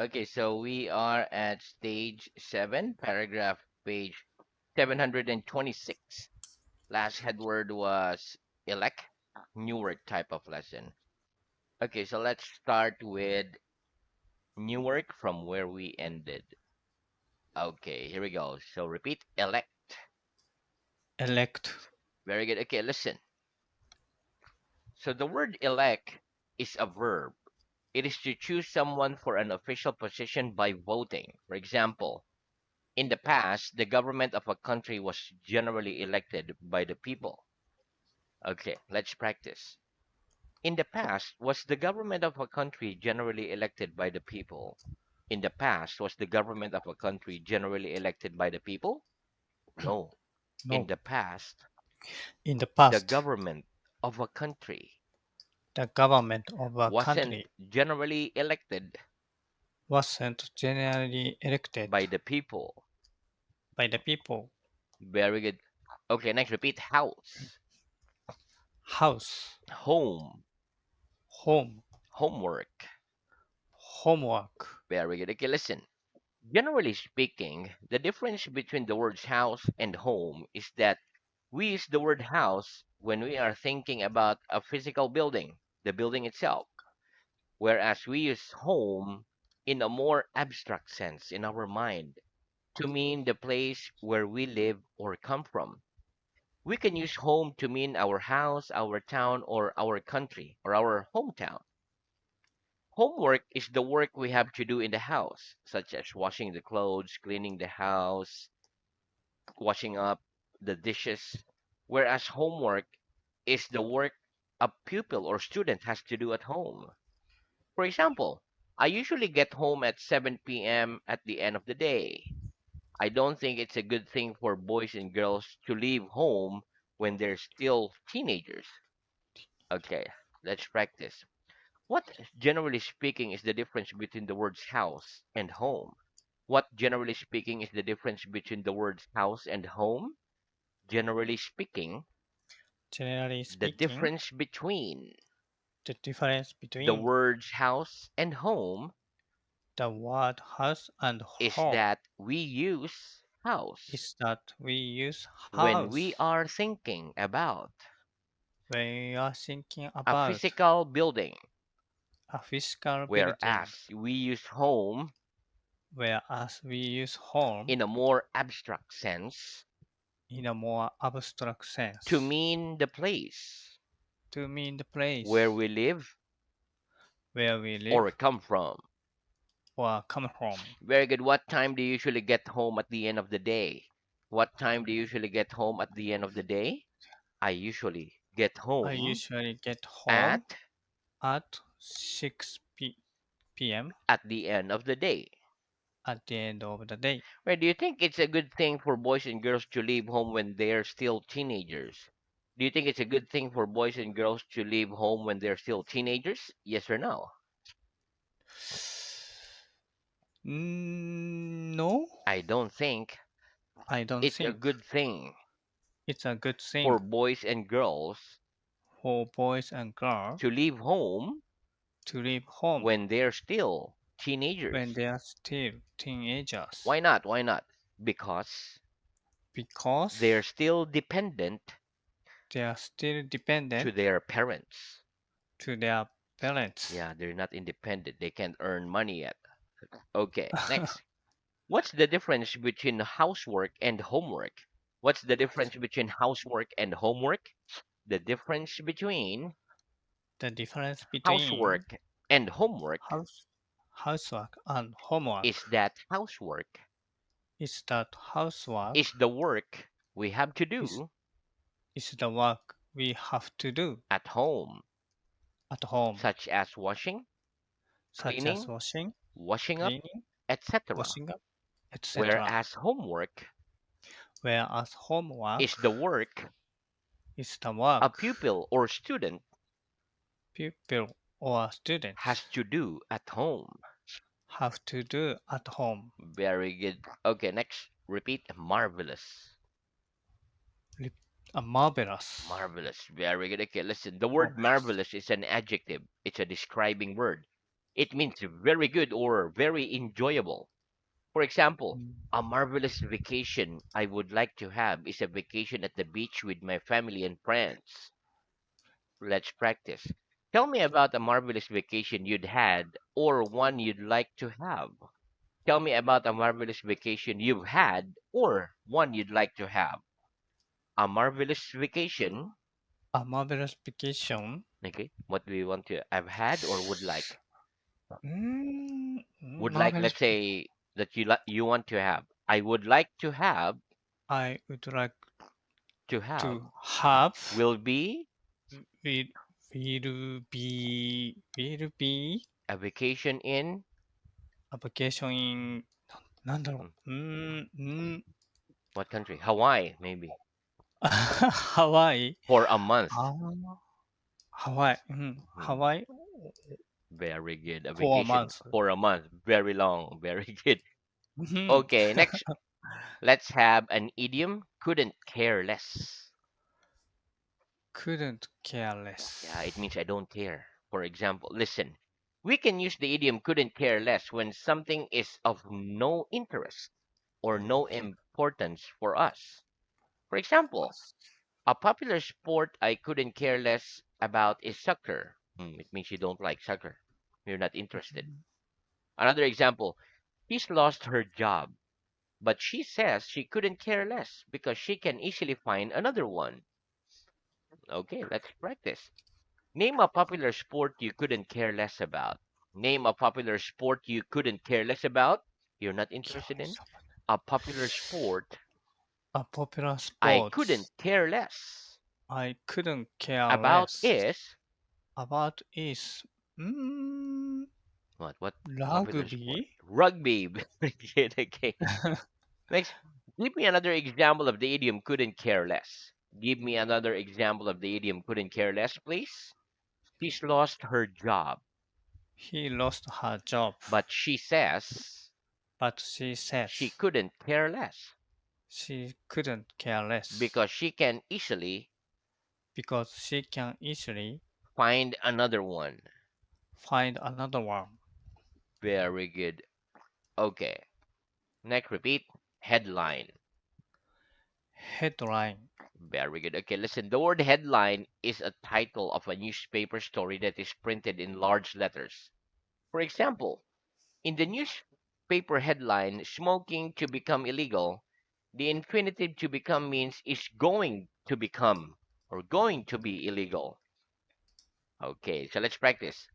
Okay, so we are at stage 7, paragraph page 726. Last headword was elect, newer type of lesson. Okay, so let's start with Newark from where we ended. Okay, here we go. So repeat elect. elect, Very good. Okay, listen. So the word elect is a verb. It is to choose someone for an official position by voting. For example, in the past, the government of a country was generally elected by the people. Okay, let's practice. In the past, was the government of a country generally elected by the people? In the past, was the government of a country generally elected by the people? No. In no. the past, In the the past, government of a country the government of a wasn't country generally elected wasn't generally elected by the people. by the people. Very good. Okay, next repeat house, House, home, home, homework. homework. Very good. Okay, listen. Generally speaking, the difference between the words house and home is that we use the word house when we are thinking about a physical building, the building itself, whereas we use home in a more abstract sense in our mind to mean the place where we live or come from. We can use home to mean our house, our town, or our country, or our hometown. Homework is the work we have to do in the house, such as washing the clothes, cleaning the house, washing up the dishes, whereas homework is the work a pupil or student has to do at home. For example, I usually get home at 7 p.m. at the end of the day. I don't think it's a good thing for boys and girls to leave home when they're still teenagers. Okay, let's practice. What, generally speaking, is the difference between the words house and home? What, generally speaking, is the difference between the words house and home? Generally speaking, Generally the speaking, difference between the difference the between words house and home the word house and is home that we use house is that we use when we house are thinking about when we are thinking a about physical building, a physical building, whereas we use home whereas we use home in a more abstract sense in a more abstract to sense mean the place to mean the where place we live where we live or come from. or come from. Very good. What time do you usually get home at the end of the day? What time do you usually get home at the end of the day? I usually get I home usually get home at at 6 p.m. at the end of the day. at the end of the day. Right? Do you think it's a good thing for boys and girls to leave home when they're still teenagers? Do you think it's a good thing for boys and girls to leave home when they're still teenagers? Yes or no? No, I don't think I don't it's a think good thing it's a good for thing boys and girls for boys and girls to leave home to leave home when they're still when teenagers. they are still teenagers Why not? Why not? Because they're because still dependent they are still to dependent their parents. to their parents. Yeah, they're not independent. They can't earn money yet. Okay, next. What's the difference between housework and homework? What's the difference between housework and homework? The difference between The difference between housework and homework house housework and homework is that housework is that housework is the work we have to is, do is the work we have to do at home, at home, such as washing, such as cleaning, washing, washing up, cleaning, etc. washing up, etc. Whereas homework Whereas homework is the work is the a work pupil or student pupil or has student to do at home. have to do at home. Very good. Okay, next. Repeat marvelous. Re- Marvelous. Marvelous. Very good. Okay, listen. The word Marvelous. marvelous is an adjective, it's a describing word. It means very good or very enjoyable. For example, mm, a marvelous vacation I would like to have is a vacation at the beach with my family and friends. Let's practice. Tell me about a marvelous vacation you'd had or one you'd like to have. Tell me about a marvelous vacation you've had or one you'd like to have. A marvelous vacation. a marvelous vacation. Okay. What do you want to have had or would like? Would like, Marvelous. let's say that you want to have. I would like I would like to have to have will be will will be a vacation in a vacation in なんだろmm, う。what country? Hawaii, maybe. ハワイ For a month. あーハワイ。うん。ハ Hmm, ワイ very good. A for a vacation month. for a month. Very long. Very good. うん Okay, next, let's have an idiom. Couldn't care less. couldn't care Yeah, it less. means I don't care. For example, listen. We can use the idiom couldn't care less when something is of no interest or no importance for us. For example, a popular sport I couldn't care less about is soccer. It means you don't like soccer. You're not interested. Another example, she's lost her job, but she says she couldn't care less because she can easily find another one. Okay, let's practice. Name a popular sport you couldn't care less about. Name a popular sport you couldn't care less about. You're not interested in. A popular sport A popular I sport couldn't care less I couldn't care about less is about is what? What popular sport? rugby. Rugby. Okay. Next, give me another example of the idiom couldn't care less. Give me another example of the idiom couldn't care less, please. She's lost her job, He lost her job, but she says but she she says couldn't care less she couldn't care less because she can easily because she can easily find another one. find another one. Very good. Okay. Next, repeat. Headline. Headline. Very good. Okay, listen. The word headline is a title of a newspaper story that is printed in large letters. For example, in the newspaper headline, smoking to become illegal, the infinitive to become means is going to become or going to be illegal. Okay, so let's practice.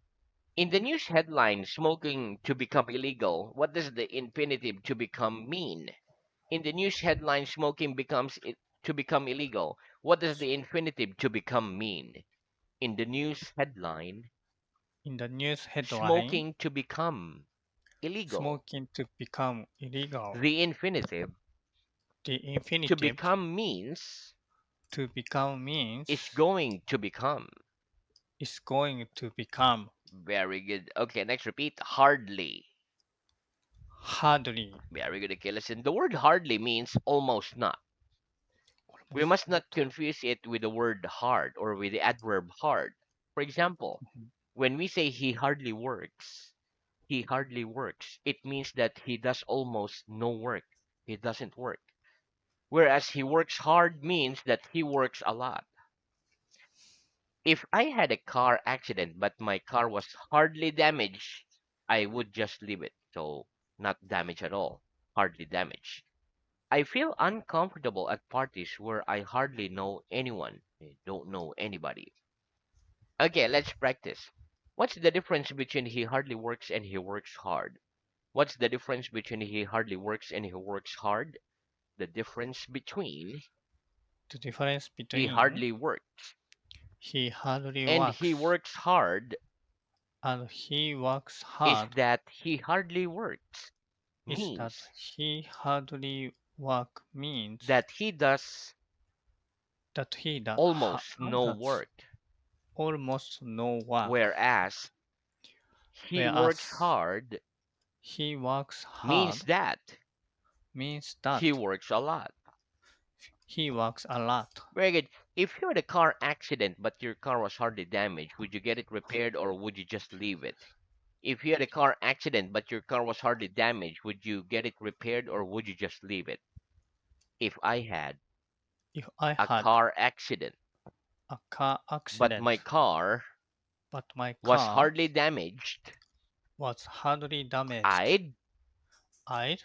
In the news headline, smoking to become illegal, what does the infinitive to become mean? In the news headline, smoking becomes to become illegal. What does the infinitive to become mean? In the news headline, In the news headline, smoking to become illegal. smoking to become illegal. The infinitive The to infinitive become means to become is means going to become. is going to become Very good. Okay, next repeat. Hardly. hardly. Very good. Okay, listen. The word hardly means almost not. We Almost must not confuse it with the word hard or with the adverb hard. For example, not. when we say he hardly works, it means that he does almost no work. He doesn't work. Whereas he works hard means that he works a lot. If I had a car accident but my car was hardly damaged, I would just leave it. So, not damaged at all, hardly damaged. I feel uncomfortable at parties where I hardly know anyone. I don't know anybody. Okay, let's practice. What's the difference between he hardly works and he works hard? What's the difference between he hardly works and he works hard? The difference between The difference he between hardly works he hardly and he works works hard and he works is hard that he hardly works is that means he hardly work means that he does that he almost no does work, almost no work, whereas he works whereas hard he works means hard that means he that works a lot. he works a lot. Very good. If you had a car accident but your car was hardly damaged, would you get it repaired or would you just leave it? If you had a car accident but your car was hardly damaged, would you get it repaired or would you just leave it? If I had If I a had car accident a car but my accident, car but my was car hardly damaged, was hardly damaged, I'd I'd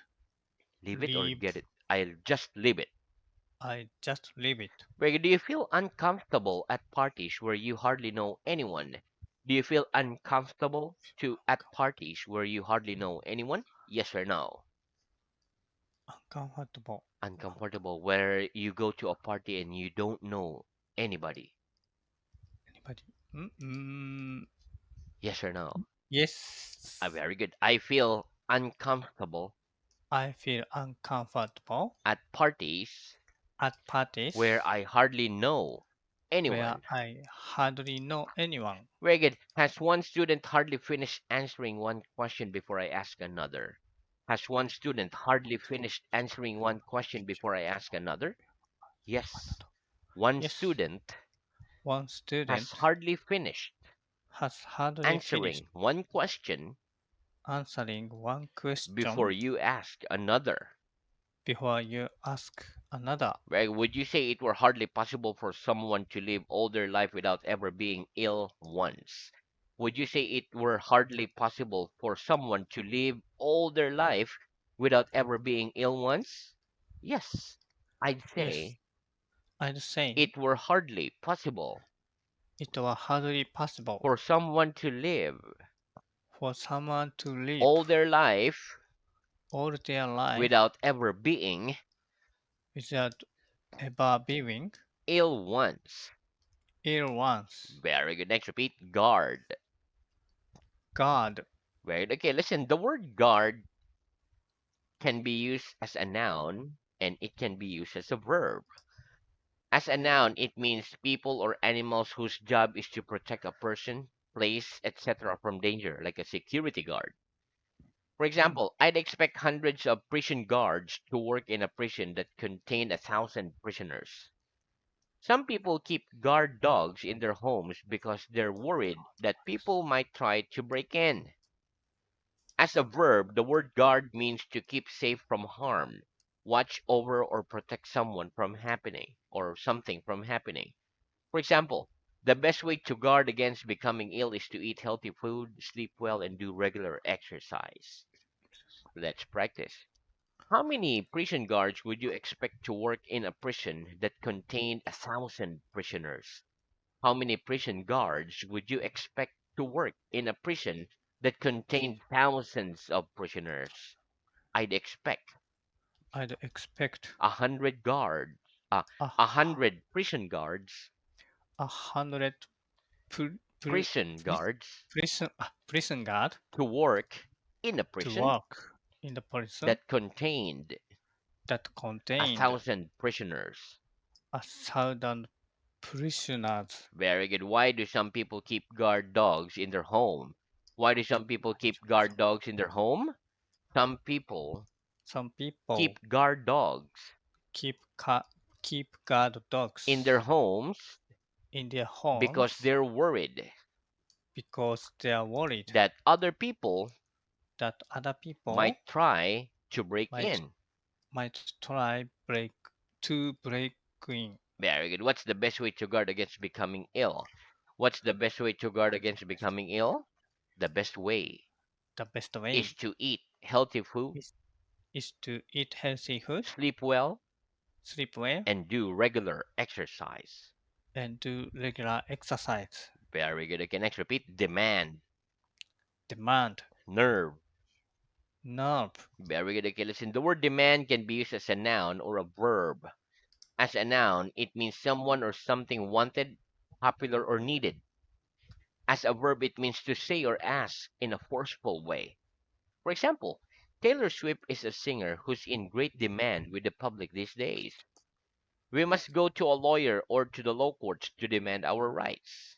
leave it or leave. get it. I'll just leave it. I just leave it. Greg, do you feel uncomfortable at parties where you hardly know anyone? Do you feel uncomfortable to at parties where you hardly know anyone? Yes or no? Uncomfortable. Uncomfortable where you go to a party and you don't know anybody. Anybody? Mm-mm. Yes or no? Yes. Very good. I feel uncomfortable I feel uncomfortable at parties at parties where I hardly know where anyone. I hardly know anyone. Very good. Has one student hardly finished answering one question before I ask another? Has one student hardly finished answering one question before I ask another? Yes. One Yes, student one has student hardly finished has hardly finished answering one question answering one before question you ask another. before you ask another. Right? Would you say it were hardly possible for someone to live all their life without ever being ill once? Would you say it were hardly possible for someone to live all their life without ever being ill once? Yes, I'd Yes, say I'd say it were hardly possible it was hardly possible for someone to live for someone to live all their life all their life without ever being without ever being ill once. ill once. Very good. Next, repeat guard. God, Very good. Okay, listen. The word guard can be used as a noun and it can be used as a verb. As a noun, it means people or animals whose job is to protect a person, place, etc. from danger, like a security guard. For mm, example, I'd expect hundreds of prison guards to work in a prison that contained 1,000 prisoners. Some people keep guard dogs in their homes because they're worried that people might try to break in. As a verb, the word guard means to keep safe from harm, watch over or protect someone from happening or something from happening. For example, the best way to guard against becoming ill is to eat healthy food, sleep well, and do regular exercise. Let's practice. How many prison guards would you expect to work in a prison that contained 1,000 prisoners? How many prison guards would you expect to work in a prison that contained thousands of prisoners? I'd expect I'd expect 100 guards, uh, a, 100 prison guards, hundred pr- pr- prison pris- guards prison guard to work in a to prison work in the prison that contained that a contained thousand prisoners. 1,000 prisoners. Very good. Why do some people keep guard dogs in their home? Why do some people keep guard dogs in their home? Some people Some people keep guard dogs keep keep guard in their dogs homes in their because homes they're worried because they are worried that other people that other people might try to break might in. might try break in. Very good. What's the best way to guard against becoming ill? What's the best way to guard against becoming ill? The best way The best is way to eat healthy food, is, is to eat healthy food, sleep well, sleep well, and do regular exercise. and do regular exercise. Very good. Okay, next repeat. Demand, Demand, nerve. nerve, Very good. Okay, listen. The word demand can be used as a noun or a verb. As a noun, it means someone or something wanted, popular, or needed. As a verb, it means to say or ask in a forceful way. For example, Taylor Swift is a singer who's in great demand with the public these days. We must go to a lawyer or to the law courts to demand our rights.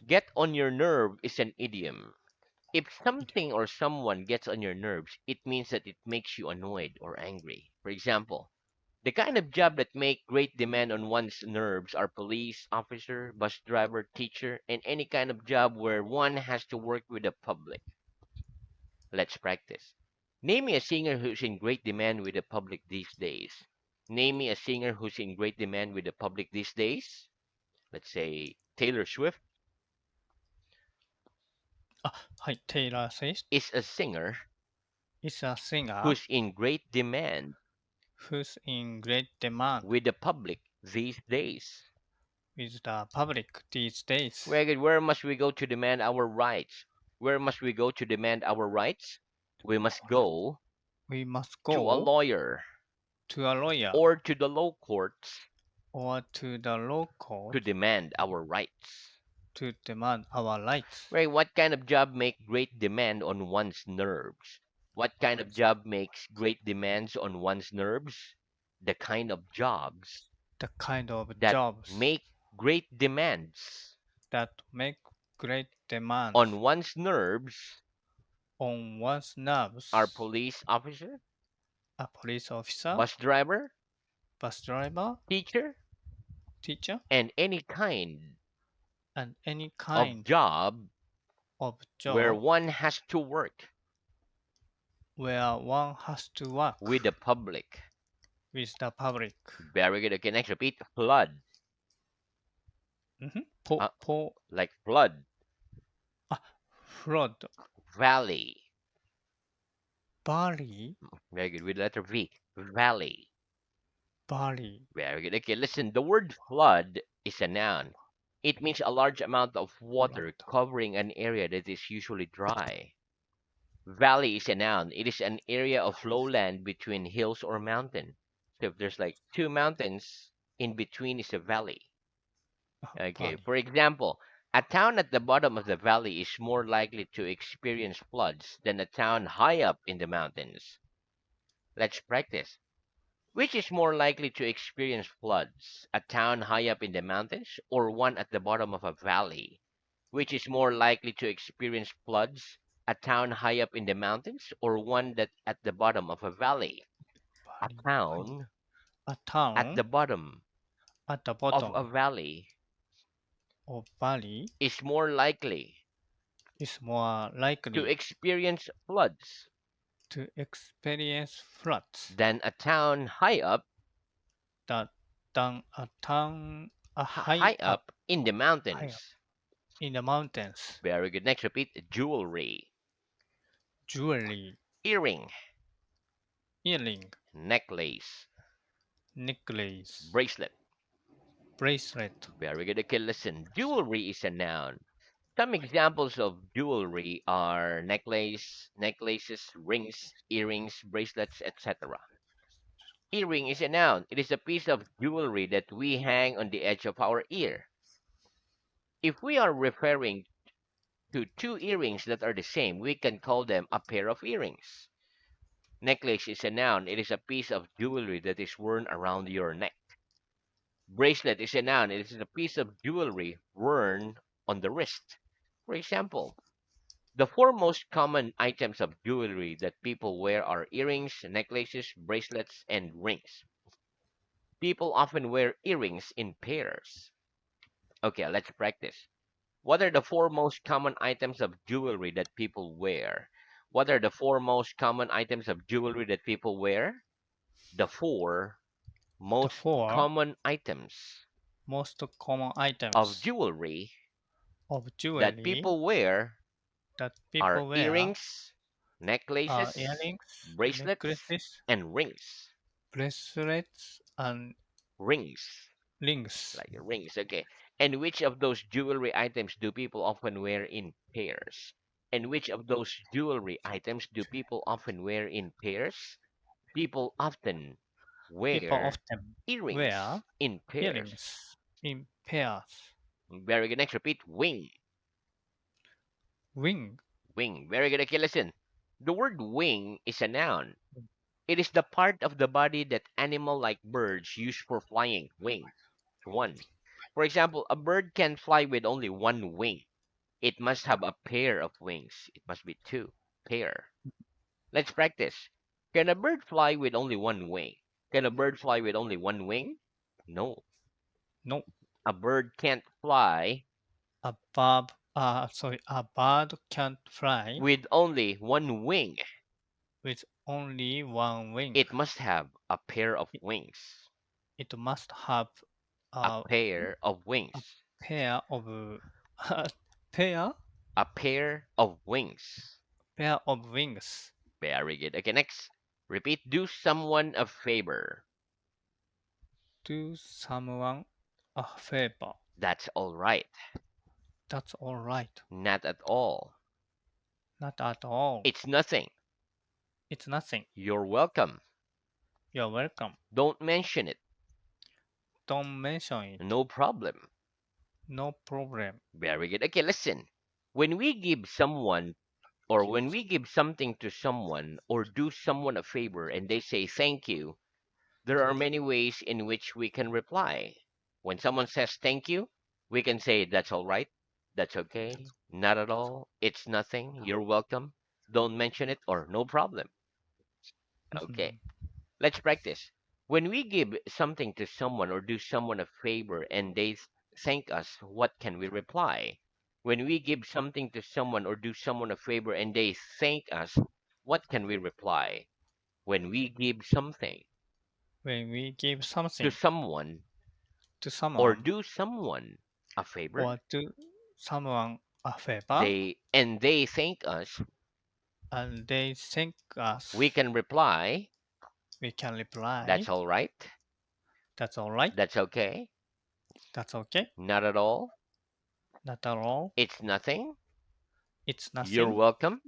Get on your nerve is an idiom. If something or someone gets on your nerves, it means that it makes you annoyed or angry. For example, The kind of job that make great demand on one's nerves are police officer, bus driver, teacher, and any kind of job where one has to work with the public. Let's practice. Name me a singer who's in great demand with the public these days. Name me a singer who's in great demand with the public these days. Let's say Taylor Swift はい、Taylor Swift is a singer is a singer who's in great demand who's in great demand with the public these days. with the public these days. Very good. Where must we go to demand our rights? Where must we go to demand our rights? We must go We must to a go lawyer to a lawyer or to the law courts or to the law to court demand our rights. to demand our rights. Right? What kind of job make great demand on one's nerves? What kind of job makes great demands on one's nerves? The kind of jobs The kind of that jobs make great demands that make great demands on one's nerves on one's are nerves. police officer, A police officer, bus driver, bus driver, teacher, teacher, and any kind and any of kind job of where job one has to work where one has to work with the public. with the public. Very good. Okay, next repeat. Flood. Uh, like flood. Flood, Valley. valley, Very good. With letter V. Valley. valley, Very good. Okay, listen. The word flood is a noun. It means a large amount of water flood, covering an area that is usually dry. Valley is a noun. It is an area of lowland between hills or mountain. So if there's like two mountains, in between is a valley. Okay, valley. for example, a town at the bottom of the valley is more likely to experience floods than a town high up in the mountains. Let's practice. Which is more likely to experience floods? A town high up in the mountains or one at the bottom of a valley? Which is more likely to experience floods? A town high up in the mountains or one that at the bottom of a valley? A Valley, valley. town A at town the bottom at the of a bottom valley of valley is more likely is more to likely experience floods to experience floods than a town high up that than a town high up in the high up mountains. in the mountains. Very good. Next, repeat. Jewelry, Jewelry, earring, earring, necklace, necklace, bracelet. bracelet. Very good. Okay, listen. Jewelry is a noun. Some examples of jewelry are necklaces, rings, earrings, bracelets, etc. Earring is a noun. It is a piece of jewelry that we hang on the edge of our ear. If we are referring to two earrings that are the same, we can call them a pair of earrings. Necklace is a noun. It is a piece of jewelry that is worn around your neck. Bracelet is a noun. It is a piece of jewelry worn on the wrist. For example, the four most common items of jewelry that people wear are earrings, necklaces, bracelets, and rings. People often wear earrings in pairs. Okay, let's practice. What are the four most common items of jewelry that people wear? What are the four most common items of jewelry that people wear? The four The most four common items most common of items jewelry of that jewelry people wear that are people wear earrings, are necklaces, earrings, bracelets, necklaces, and rings. bracelets, and Rings, rings. like rings, okay. And which of those jewelry items do people often wear in pairs? And which of those jewelry items do people often wear in pairs? People often People wear often wear earrings in pairs. earrings in pairs. Very good. Next, repeat. Wing. Wing, Wing. Very good. Okay, listen. The word wing is a noun. It is the part of the body that animal like birds use for flying. Wing. One. For example, a bird can fly with only one wing. It must have a pair of wings. It must be two. Pair. Let's practice. Can a bird fly with only one wing? Can a bird fly with only one wing? No. No. A bird can't fly A bird can't fly with only one wing. with only one wing. It must have a pair of It, wings. it must have A a, pair of a wings. pair of a pair A pair of wings. pair of wings. Very good. Okay, next. Repeat. Do someone a favor. Do someone a favor. That's all right. That's all right. Not at all. Not at all. It's nothing. It's nothing. You're welcome. You're welcome. Don't mention it. Don't mention it. No problem. No problem. Very good. Okay, listen. When we give someone or Give. when we give something to someone or do someone a favor and they say thank you, there are many ways in which we can reply. When someone says thank you, we can say that's all right, that's okay, not at all, it's nothing, you're welcome, don't mention it, or no problem. Okay, Mhm. let's practice. When we give something to someone or do someone a favor and they thank us, what can we reply? When we give something to someone or do someone a favor and they thank us, what can we reply? When we give something When we give to something someone to or someone do someone a favor, or do someone a favor they thank us, and they thank we us, can reply, we can reply, that's all right, that's all right, that's okay, that's okay, not at all, not at all, it's nothing, it's you're nothing, welcome,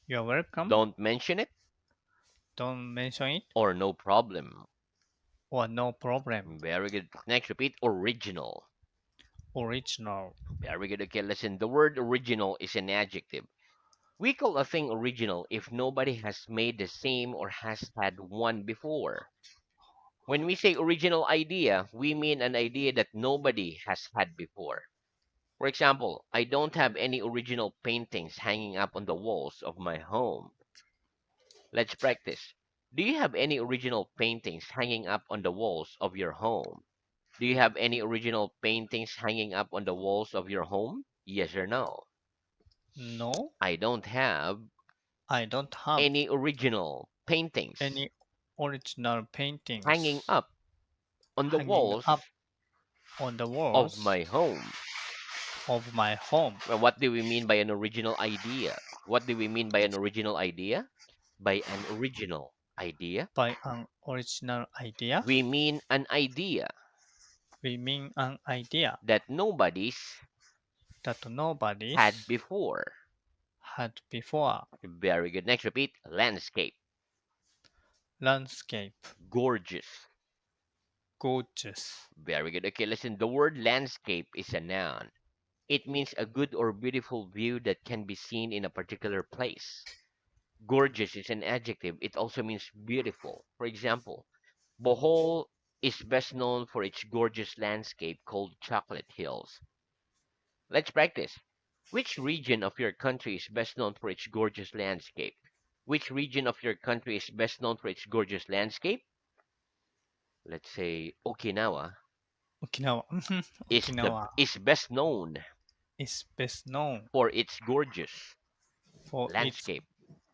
you're welcome, don't mention it, don't mention it, or no problem. or no problem. Very good. Next, repeat original. Original. Very good. Okay, listen. The word original is an adjective. We call a thing original if nobody has made the same or has had one before. When we say original idea, we mean an idea that nobody has had before. For example, I don't have any original paintings hanging up on the walls of my home. Let's practice. Do you have any original paintings hanging up on the walls of your home? Do you have any original paintings hanging up on the walls of your home? Yes or no? No, I don't have I don't have any original paintings any original hanging paintings up on the hanging up walls on the of walls my home. of my home. Well, what do we mean by an original idea? What do we mean by an original idea? By an original idea, By an original idea, we mean an idea we mean an idea that nobody's that had nobody's before. had before. Very good. Next, repeat landscape. Landscape, Gorgeous. gorgeous. Very good. Okay, listen. The word landscape is a noun. It means a good or beautiful view that can be seen in a particular place. Gorgeous is an adjective. It also means beautiful. For example, Bohol is best known for its gorgeous landscape called Chocolate Hills. Let's practice. Which region of your country is best known for its gorgeous landscape? Which region of your country is best known for its gorgeous landscape? Let's say Okinawa Okinawa. is the Okinawa is best known is best known for its gorgeous for its landscape.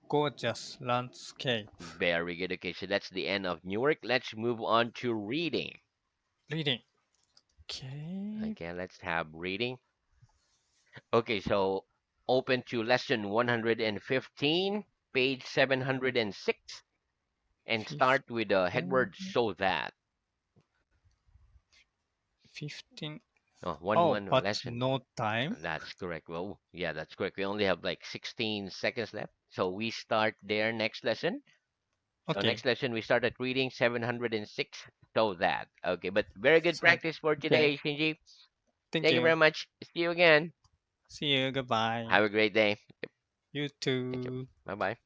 gorgeous landscape. Very good. Okay, so that's the end of Newark. Let's move on to reading. Reading. Okay. Okay, let's have reading. Okay, so open to lesson 115, page 706, and start with the headword 15. so that. 15. Oh, one Oh, one but lesson. no time. That's correct. Well, yeah, that's correct. We only have like 16 seconds left. So we start there next lesson. So Okay. next lesson we start at reading 706. So that. Okay, but very good So, practice for okay. today, Shinji. Thank Thank you you. very much. See you again. See you. Goodbye. Have a great day. You Thank you. too. Bye bye.